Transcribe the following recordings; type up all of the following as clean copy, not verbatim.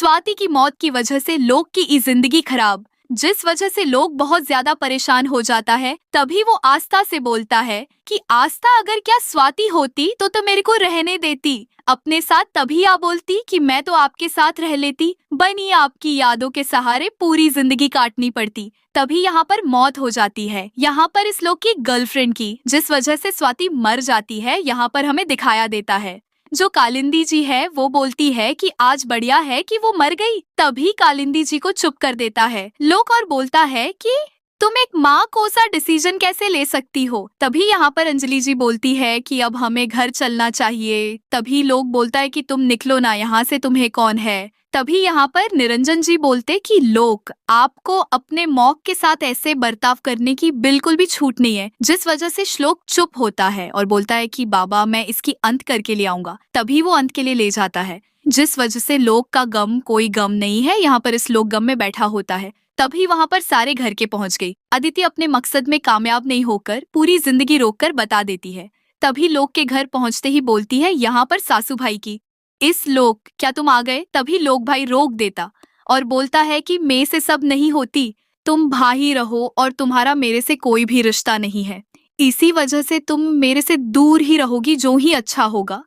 स्वाति की मौत की वजह से लोक की जिंदगी खराब, जिस वजह से लोग बहुत ज्यादा परेशान हो जाता है। तभी वो आस्था से बोलता है कि आस्था, अगर क्या स्वाति होती तो मेरे को रहने देती अपने साथ। तभी आप बोलती कि मैं तो आपके साथ रह लेती, बनी आपकी यादों के सहारे पूरी जिंदगी काटनी पड़ती। तभी यहाँ पर मौत हो जाती है, यहाँ पर इस लोग की गर्लफ्रेंड की, जिस वजह से स्वाति मर जाती है। यहाँ पर हमें दिखाया देता है। जो कालिंदी जी है वो बोलती है कि आज बढ़िया है कि वो मर गई। तभी कालिंदी जी को चुप कर देता है लोक और बोलता है कि तुम एक माँ को सा डिसीजन कैसे ले सकती हो। तभी यहाँ पर अंजलि जी बोलती है कि अब हमें घर चलना चाहिए। तभी लोग बोलता है कि तुम निकलो ना यहाँ से, तुम्हें कौन है। तभी यहाँ पर निरंजन जी बोलते कि लोक, आपको अपने मौक के साथ ऐसे बर्ताव करने की बिल्कुल भी छूट नहीं है। जिस वजह से श्लोक चुप होता है और बोलता है कि बाबा मैं इसकी अंत करके ले आऊंगा। तभी वो अंत के लिए ले जाता है, जिस वजह से लोक का गम कोई गम नहीं है। यहाँ पर इस लोक गम में बैठा होता है। तभी वहाँ पर सारे घर के पहुंच गई। अदिति अपने मकसद में कामयाब नहीं होकर पूरी जिंदगी रोककर बता देती है। तभी लोक के घर पहुंचते ही बोलती है यहाँ पर सासू भाई की, इस लोक क्या तुम आ गए। तभी लोक भाई रोक देता और बोलता है कि मैं से सब नहीं होती, तुम भाई रहो और तुम्हारा मेरे से कोई भी रिश्ता नहीं है। इसी वजह से तुम मेरे से दूर ही रहोगी, जो ही अच्छा होगा।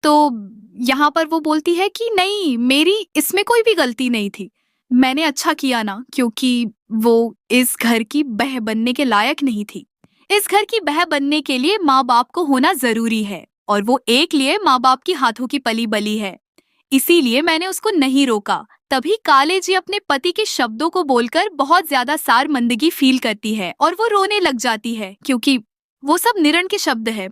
तो यहाँ पर वो बोलती है कि नहीं, मेरी इसमें कोई भी गलती नहीं थी। मैंने अच्छा किया ना, क्योंकि वो इस घर की बह बनने के लायक नहीं थी। इस घर की बह बनने के लिए माँ बाप को होना जरूरी है, और वो एक लिए माँ बाप की हाथों की पली बली है। इसीलिए मैंने उसको नहीं रोका। तभी काले जी अपने पति के शब्दों को बोलकर बहुत ज्यादा सारमंदगी फील करती है और वो रोने लग जाती है, क्योंकि वो सब निरण के शब्द है।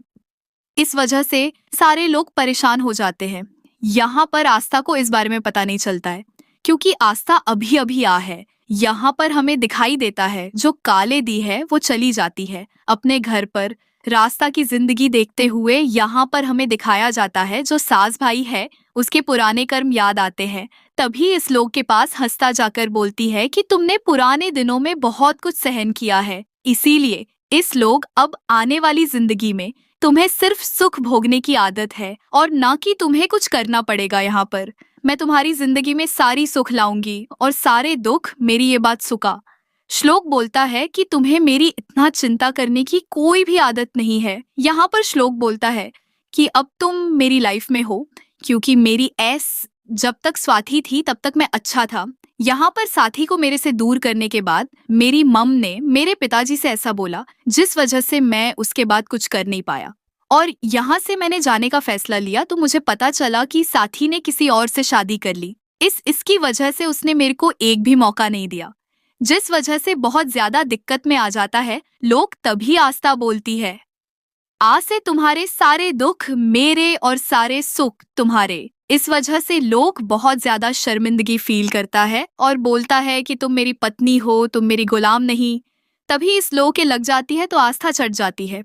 इस वजह से सारे लोग परेशान हो जाते हैं। यहाँ पर आस्था को इस बारे में पता नहीं चलता है, क्योंकि आस्था अभी अभी आ है। यहाँ पर हमें दिखाई देता है जो काले दी है वो चली जाती है अपने घर पर। रास्ता की जिंदगी देखते हुए यहाँ पर हमें दिखाया जाता है जो सास भाई है उसके पुराने कर्म याद आते हैं। तभी इस लोग के पास हंसता जाकर बोलती है कि तुमने पुराने दिनों में बहुत कुछ सहन किया है, इसीलिए इस लोग अब आने वाली जिंदगी में तुम्हें सिर्फ सुख भोगने की आदत है और ना कि तुम्हें कुछ करना पड़ेगा। यहाँ पर मैं तुम्हारी जिंदगी में सारी सुख लाऊंगी और सारे दुख मेरी ये बात सुका। श्लोक बोलता है कि तुम्हें मेरी इतना चिंता करने की कोई भी आदत नहीं है। यहाँ पर श्लोक बोलता है कि अब तुम मेरी लाइफ में हो, क्योंकि मेरी जब तक स्वाति थी तब तक मैं अच्छा था। यहाँ पर साथी को मेरे से दूर करने के बाद मेरी मम ने मेरे पिताजी से ऐसा बोला, जिस वजह से मैं उसके बाद कुछ कर नहीं पाया और यहाँ से मैंने जाने का फैसला लिया। तो मुझे पता चला कि साथी ने किसी और से शादी कर ली। इसकी वजह से उसने मेरे को एक भी मौका नहीं दिया, जिस वजह से बहुत ज्यादा दिक्कत में आ जाता है लोग। तभी आस्था बोलती है, आज से तुम्हारे सारे दुख मेरे और सारे सुख तुम्हारे। इस वजह से लोग बहुत ज्यादा शर्मिंदगी फील करता है और बोलता है कि तुम मेरी पत्नी हो, तुम मेरी गुलाम नहीं। तभी इस लोग के लग जाती है तो आस्था चढ़ जाती है।